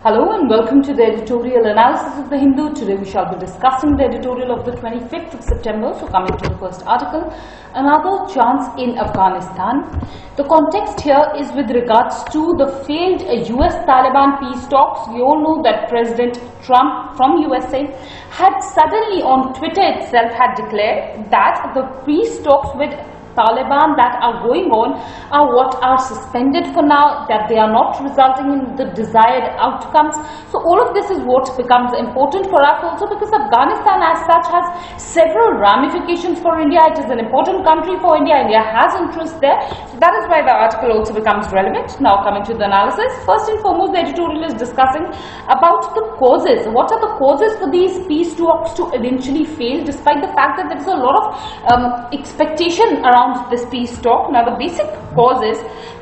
Hello and welcome to the editorial analysis of the Hindu. Today we shall be discussing the editorial of the 25th of September. So coming to the first article, another chance in Afghanistan. The context here is with regards to the failed US-Taliban peace talks. We all know that President Trump from USA had suddenly on Twitter itself had declared that the peace talks with Taliban that are going on are what are suspended for now, that they are not resulting in the desired outcomes. So all of this is what becomes important for us also, because Afghanistan as such has several ramifications for India. It is an important country for India. India has interest there. So that is why the article also becomes relevant. Now coming to the analysis, first and foremost the editorial is discussing about the causes. What are the causes for these peace talks to eventually fail, despite the fact that there is a lot of expectation around this peace talk. Now the basic cause is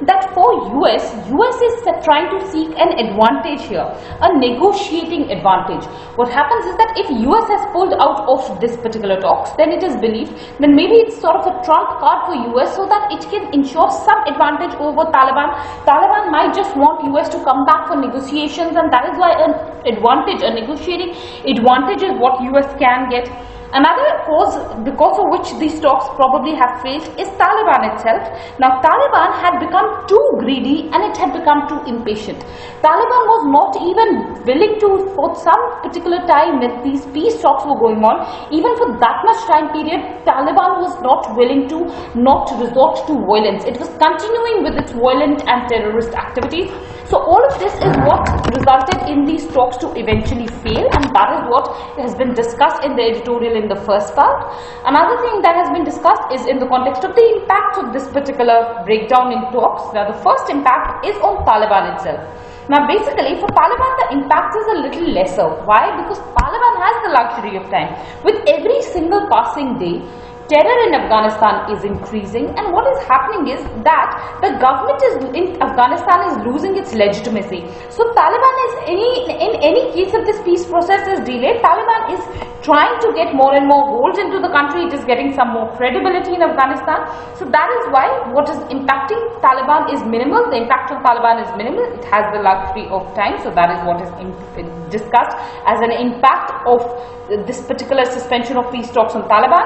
that for US is trying to seek an advantage here, a negotiating advantage. What happens is that if US has pulled out of this particular talks, then it is believed then maybe it's sort of a trump card for US so that it can ensure some advantage over Taliban. Taliban might just want US to come back for negotiations, and that is why an advantage, a negotiating advantage is what US can get. Another cause because of which these talks probably have failed is Taliban itself. Now Taliban had become too greedy and it had become too impatient. Taliban was not even willing to, for some particular time that these peace talks were going on, even for that much time period, Taliban was not willing to not resort to violence. It was continuing with its violent and terrorist activities. So all of this is what resulted in these talks to eventually fail, and that is what has been discussed in the editorial in the first part. Another thing that has been discussed is in the context of the impact of this particular breakdown in talks. Now the first impact is on Taliban itself. Now basically for Taliban the impact is a little lesser. Why? Because Taliban has the luxury of time. With every single passing day, terror in Afghanistan is increasing, and what is happening is that the government in Afghanistan is losing its legitimacy. So Taliban is in any case if this peace process is delayed, Taliban is trying to get more and more holds into the country. It is getting some more credibility in Afghanistan. So that is why what is impacting Taliban is minimal. The impact of Taliban is minimal. It has the luxury of time. So that is what is discussed as an impact of this particular suspension of peace talks on Taliban.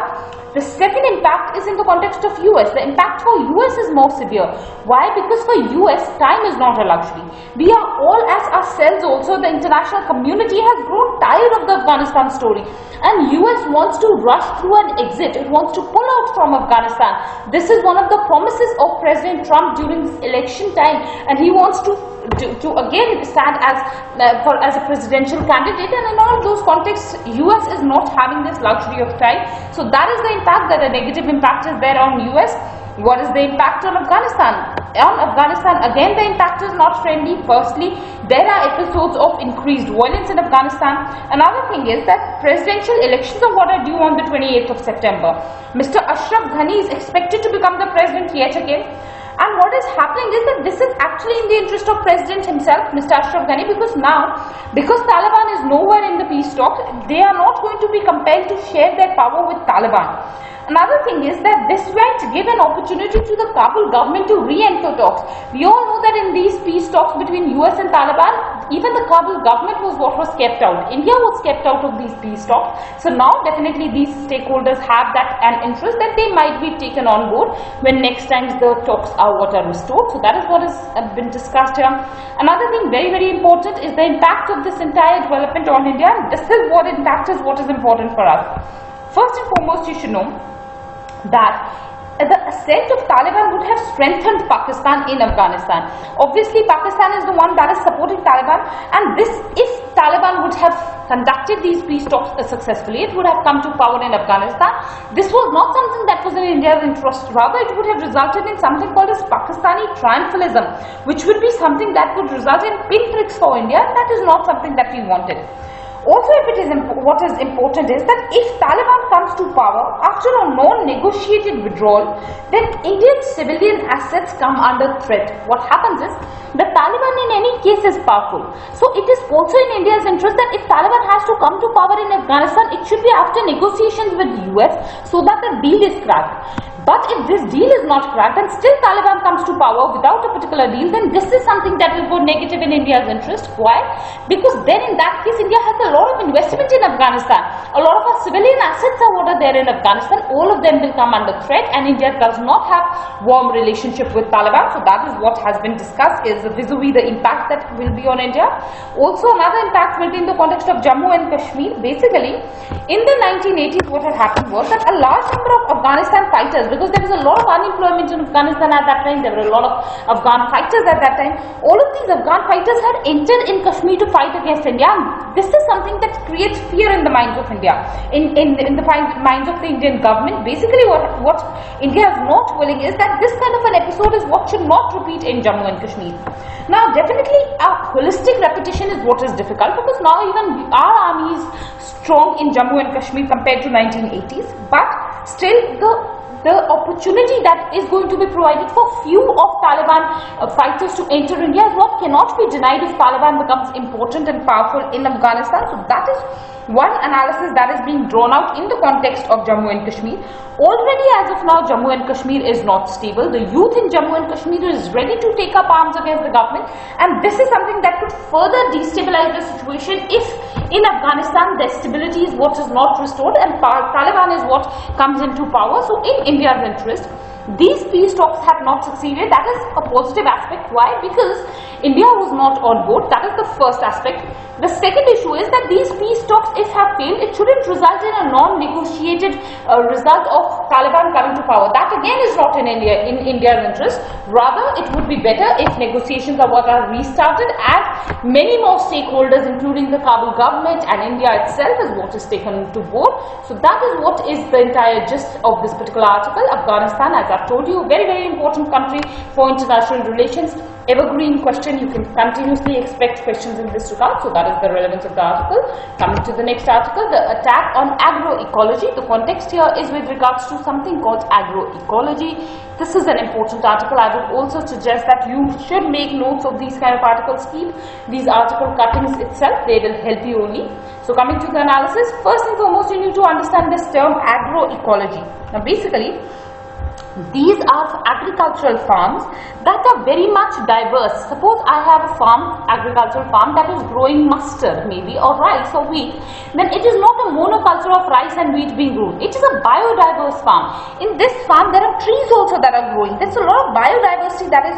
The second impact is in the context of US. The impact for US is more severe. Why? Because for US, time is not a luxury. We are all, as ourselves also, the international community has grown tired of the Afghanistan story. And US wants to rush through an exit. It wants to pull out from Afghanistan. This is one of the promises of President Trump during this election time. And he wants to again stand as a presidential candidate, and in all those contexts US is not having this luxury of time. So that is the impact, that a negative impact is there on US. What is the impact on Afghanistan? On Afghanistan again the impact is not friendly. Firstly, there are episodes of increased violence in Afghanistan. Another thing is that presidential elections are what are due on the 28th of September. Mr. Ashraf Ghani is expected to become the president yet again. And what is happening is that this is actually in the interest of President himself, Mr. Ashraf Ghani, because Taliban is nowhere in the peace talks, they are not going to be compelled to share their power with Taliban. Another thing is that this might give an opportunity to the Kabul government to re-enter talks. We all know that in these peace talks between US and Taliban, even the Kabul government was what was kept out. India was kept out of these peace talks. So now definitely these stakeholders have that an interest that they might be taken on board when next time the talks are restored. So that is what has been discussed here. Another thing very, very important is the impact of this entire development on India. And this is what impact is what is important for us. First and foremost, you should know that the ascent of Taliban would have strengthened Pakistan in Afghanistan. Obviously, Pakistan is the one that is supporting Taliban, and this, if Taliban would have conducted these peace talks successfully, it would have come to power in Afghanistan. This was not something that was in India's interest. Rather, it would have resulted in something called as Pakistani triumphalism, which would be something that would result in pinpricks for India, and that is not something that we wanted. Also, what is important is that if Taliban comes to power after a non-negotiated withdrawal, then Indian civilian assets come under threat. What happens is the Taliban in any case is powerful. So it is also in India's interest that if Taliban has to come to power in Afghanistan, it should be after negotiations with US so that the deal is cracked. But if this deal is not cracked and still Taliban comes to power without a particular deal, then this is something that will go negative in India's interest. Why? Because then in that case India has a lot of investment in Afghanistan. A lot of our civilian assets are what are there in Afghanistan. All of them will come under threat, and India does not have warm relationship with Taliban. So that is what has been discussed, is vis-a-vis the impact that will be on India. Also another impact will be in the context of Jammu and Kashmir. Basically, in the 1980s what had happened was that a large number of Afghanistan fighters, because there was a lot of unemployment in Afghanistan at that time, there were a lot of Afghan fighters at that time, all of these Afghan fighters had entered in Kashmir to fight against India. And this is something that creates fear in the minds of India, in the minds of the Indian government. Basically what India is not willing is that this kind of an episode is what should not repeat in Jammu and Kashmir. Now definitely a holistic repetition is what is difficult, because now even our army is strong in Jammu and Kashmir compared to 1980s, but still the opportunity that is going to be provided for few of Taliban fighters to enter India is what cannot be denied if Taliban becomes important and powerful in Afghanistan. So that is one analysis that is being drawn out in the context of Jammu and Kashmir. Already as of now, Jammu and Kashmir is not stable. The youth in Jammu and Kashmir is ready to take up arms against the government, and this is something that could further destabilize the situation if in Afghanistan the stability is what is not restored and Taliban is what comes into power. So in India's interest, these peace talks have not succeeded. That is a positive aspect. Why? Because India was not on board. That is the first aspect. The second issue is that these peace talks, if have failed, it shouldn't result in a non-negotiated result of Taliban coming to power. That again is not in India's interest. Rather, it would be better if negotiations are what are restarted, and many more stakeholders, including the Kabul government and India itself, is what is taken to board. So that is what is the entire gist of this particular article. Afghanistan, as I've told you, very, very important country for international relations. Evergreen question, you can continuously expect questions in this regard. So that is the relevance of the article. Coming to the next article, the attack on agro-ecology. The context here is with regards to something called agro-ecology. This is an important article. I would also suggest that you should make notes of these kind of articles. Keep these article cuttings itself, they will help you only. So coming to the analysis, first and foremost you need to understand this term agro-ecology. Now basically, these are agricultural farms that are very much diverse. Suppose I have a farm, agricultural farm, that is growing mustard maybe, or rice or wheat, then it is not a monoculture of rice and wheat being grown. It is a biodiverse farm. In this farm there are trees also that are growing. There is a lot of biodiversity that is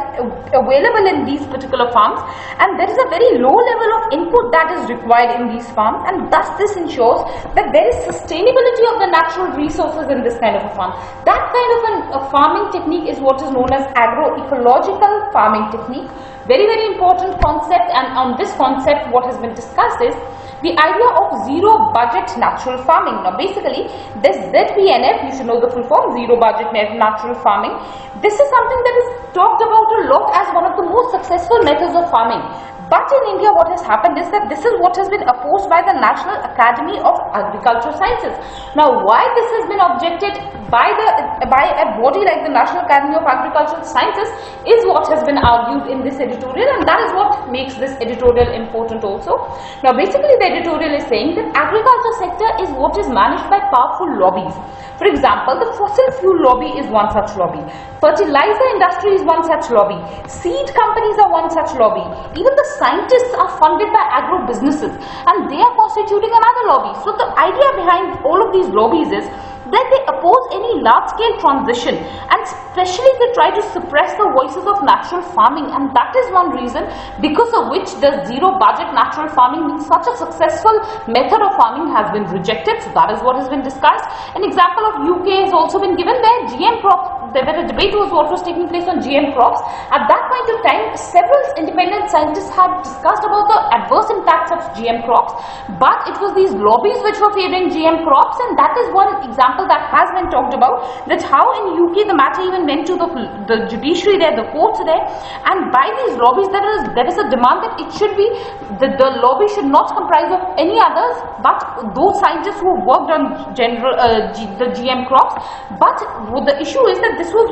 available in these particular farms, and there is a very low level of input that is required in these farms, and thus this ensures that there is sustainability of the natural resources in this kind of a farm. That kind of a farming technique is what is known as agro-ecological farming technique. Very, very important concept, and on this concept what has been discussed is the idea of zero budget natural farming. Now basically this ZBNF, you should know the full form, zero budget natural farming. This is something that is talked about a lot as one of the most successful methods of farming. But in India what has happened is that this is what has been opposed by the National Academy of Agricultural Sciences. Now why this has been objected by a body like the National Academy of Agricultural Sciences is what has been argued in this editorial, and that is what makes this editorial important also. Now basically the editorial is saying that agriculture sector is what is managed by powerful lobbies. For example, the fossil fuel lobby is one such lobby. Fertilizer industry is one such lobby. Seed companies are one such lobby. Even the scientists are funded by agro businesses, and they are constituting another lobby. So the idea behind all of these lobbies is that they oppose any large-scale transition, and especially they try to suppress the voices of natural farming, and that is one reason because of which the zero-budget natural farming, means such a successful method of farming, has been rejected. So that is what has been discussed. An example of UK has also been given where GM crops, there were a debate was what was taking place on GM crops. At that point of time, several independent scientists had discussed about the adverse impacts of GM crops, but it was these lobbies which were favoring GM crops, and that is one example that has been talked about, that how in UK the matter even went to the judiciary there, the courts there, and by these lobbies there is a demand that it should be, the lobby should not comprise of any others but those scientists who worked on the GM crops. But the issue is that this was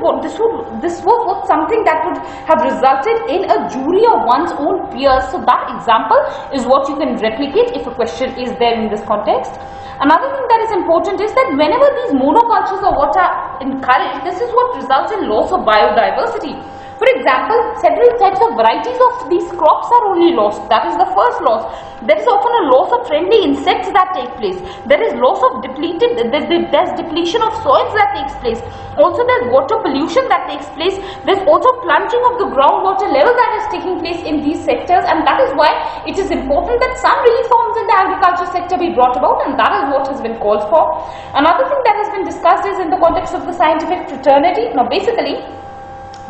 something that would have resulted in a jury of one's own peers. So that example is what you can replicate if a question is there in this context. Another thing that is important is that whenever these monocultures are what are encouraged, this is what results in loss of biodiversity. For example, several types of varieties of these crops are only lost. That is the first loss. There is often a loss of friendly insects that take place. There is loss of there's depletion of soils that takes place. Also there's water pollution that takes place. There's also plunging of the groundwater level that is taking place in these sectors, and that is why it is important that some reforms in the agriculture sector be brought about, and that is what has been called for. Another thing that has been discussed is in the context of the scientific fraternity. Now basically,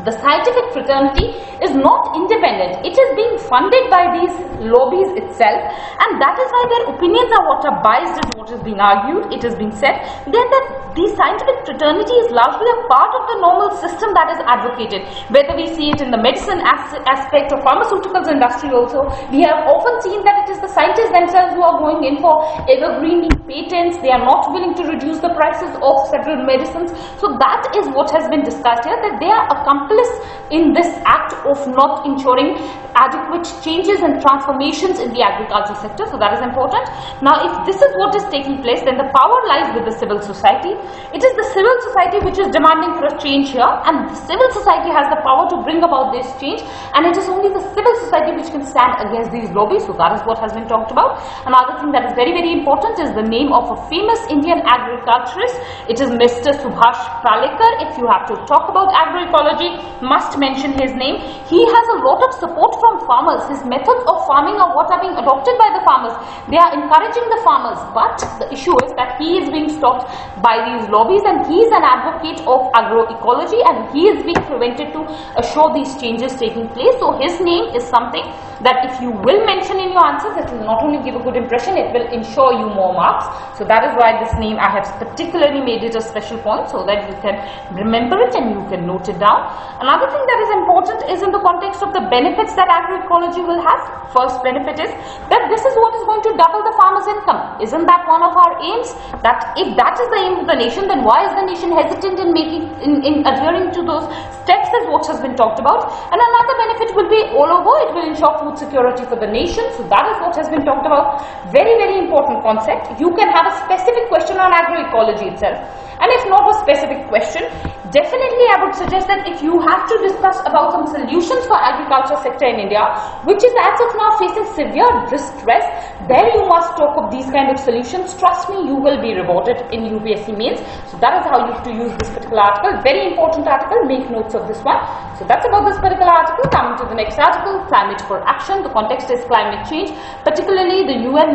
the scientific fraternity is not independent. It is being funded by these lobbies itself, and that is why their opinions are what are biased, is what is being argued. It is being said then that the scientific fraternity is largely a part of the normal system that is advocated. Whether we see it in the medicine aspect or pharmaceuticals industry also, we have often seen that it is the scientists themselves who are going in for evergreening patents. They are not willing to reduce the prices of several medicines. So that is what has been discussed here, that they are accomplices in this act of not ensuring adequate changes and transformations in the agriculture sector. So that is important. Now if this is what is taking place, then the power lies with the civil society. It is the civil society which is demanding for a change here, and the civil society has the power to bring about this change, and it is only the civil society which can stand against these lobbies. So that is what has been talked about. Another thing that is very, very important is the name of a famous Indian agriculturist. It is Mr. Subhash Palekar. If you have to talk about agroecology, must mention his name. He has a lot of support from farmers. His methods of farming are what are being adopted by the farmers. They are encouraging the farmers, but the issue is that he is being stopped by these lobbies, and he is an advocate of agroecology, and he is being prevented to assure these changes taking place. So his name is something that if you will mention in your answers, it will not only give a good impression, it will ensure you more marks. So that is why this name I have particularly made it a special point, so that you can remember it and you can note it down. Another thing that is important is in the context of the benefits that agroecology will have. First benefit is that this is what is going to double the farmer's income. Isn't that one of our aims? That if that is the aim of the nation, then why is the nation hesitant in adhering to those steps, is what has been talked about. And another benefit will be all over. It will ensure food security for the nation. So that is what has been talked about. Very, very important concept. You can have a specific question on agroecology itself, and if not a specific question, definitely I would suggest that if you have to discuss about some solutions for agriculture sector in India, which is as of now facing severe distress, then you must talk of these kind of solutions. Trust me, you will be rewarded in UPSC mains. So that is how you have to use this particular article. Very important article. Make notes of this one. So that's about this particular article. Coming to the next article, climate for action. The context is climate change, particularly the United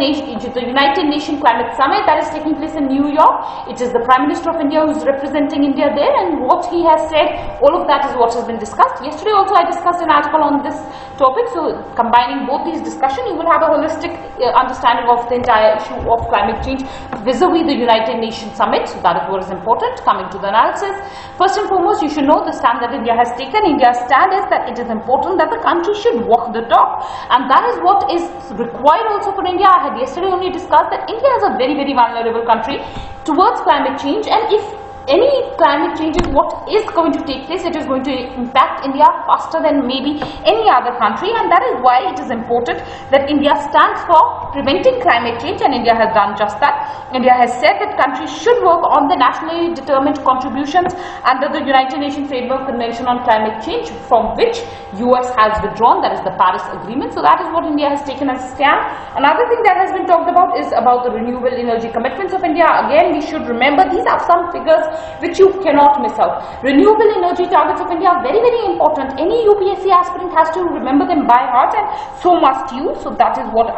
Nations Climate Summit that is taking place in New York. It is the Prime Minister of India who is representing India there, and what he has said, all of that is what has been discussed. Yesterday also I discussed an article on this topic. So combining both these discussions, you will have a holistic understanding of the entire issue of climate change vis-a-vis the United Nations Summit. So that is what is important. Coming to the analysis, first and foremost, you should know the stand that India has taken. India's stand is that it is important that the country should walk the talk, and that is what is required also for India. I had yesterday only discussed that India is a very, very vulnerable country towards climate change, and if any climate change is what is going to take place, it is going to impact India faster than maybe any other country, and that is why it is important that India stands for preventing climate change, and India has done just that. India has said that countries should work on the nationally determined contributions under the United Nations Framework Convention on Climate Change, from which US has withdrawn, that is the Paris Agreement. So that is what India has taken as a stand. Another thing that has been talked about is about the renewable energy commitments of India. Again, we should remember these are some figures which you cannot miss out. Renewable energy targets of India are very, very important. Any UPSC aspirant has to remember them by heart, and so must you. So that is what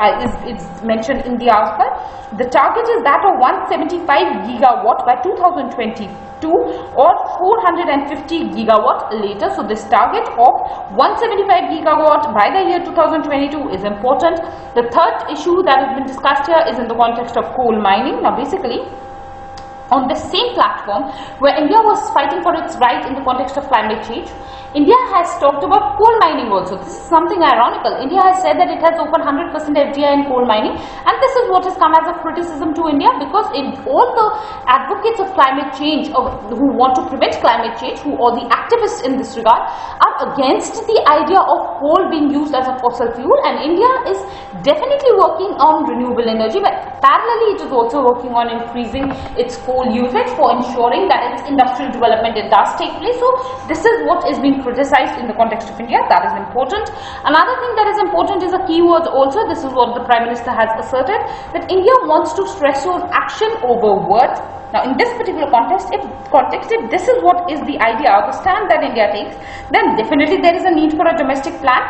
is mentioned in the article. The target is that of 175 gigawatt by 2022 or 450 gigawatt later. So this target of 175 gigawatt by the year 2022 is important. The third issue that has been discussed here is in the context of coal mining. Now basically, on the same platform where India was fighting for its right in the context of climate change, India has talked about coal mining also. This is something ironical. India has said that it has opened 100% FDI in coal mining, and this is what has come as a criticism to India, because in all the advocates of climate change who want to prevent climate change, or the activists in this regard, are against the idea of coal being used as a fossil fuel, and India is definitely working on renewable energy, but parallelly it is also working on increasing its coal coal usage, for ensuring that its industrial development it does take place. So this is what is being criticized in the context of India. That is important. Another thing that is important is a keyword also. This is what the Prime Minister has asserted, that India wants to stress on action over words. Now in this particular context, if this is what is the idea or the stand that India takes, then definitely there is a need for a domestic plan.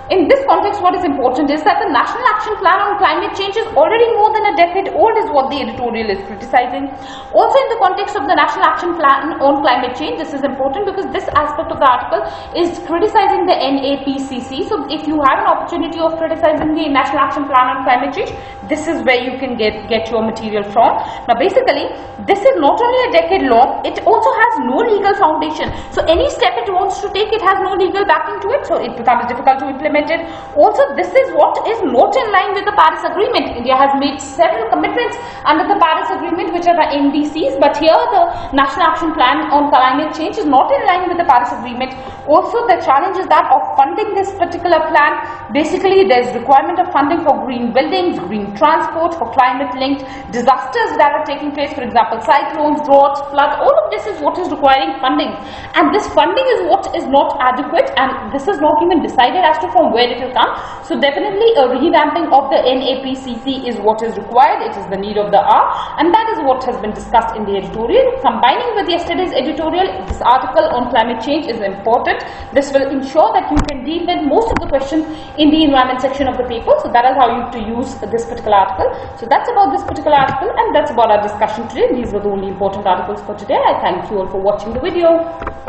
In this context, what is important is that the National Action Plan on Climate Change is already more than a decade old, is what the editorial is criticizing. Also in the context of the National Action Plan on Climate Change, this is important because this aspect of the article is criticizing the NAPCC. So if you have an opportunity of criticizing the National Action Plan on Climate Change, this is where you can get your material from. Now basically, this is not only a decade long, it also has no legal foundation. So any step it wants to take, it has no legal backing to it, so it becomes difficult to implement it. Also, this is what is not in line with the Paris Agreement. India has made several commitments under the Paris Agreement, which are the NDCs, but here the National Action Plan on Climate Change is not in line with the Paris Agreement. Also, the challenge is that of funding this particular plan. Basically, there is requirement of funding for green buildings, green transport, for climate-linked disasters that are taking place, for example, cyclones, droughts, floods. All of this is what is requiring funding, and this funding is what is not adequate, and this is not even decided as to from where it will come. So definitely a revamping of the NAPCC is what is required. It is the need of the hour, and that is what has been discussed in the editorial. Combining with yesterday's editorial, this article on climate change is important. This will ensure that you can deal with most of the questions in the environment section of the paper. So that is how you have to use this particular article. So that's about this particular article, and that's about our discussion today. These were the only important articles for today. I thank you all for watching the video.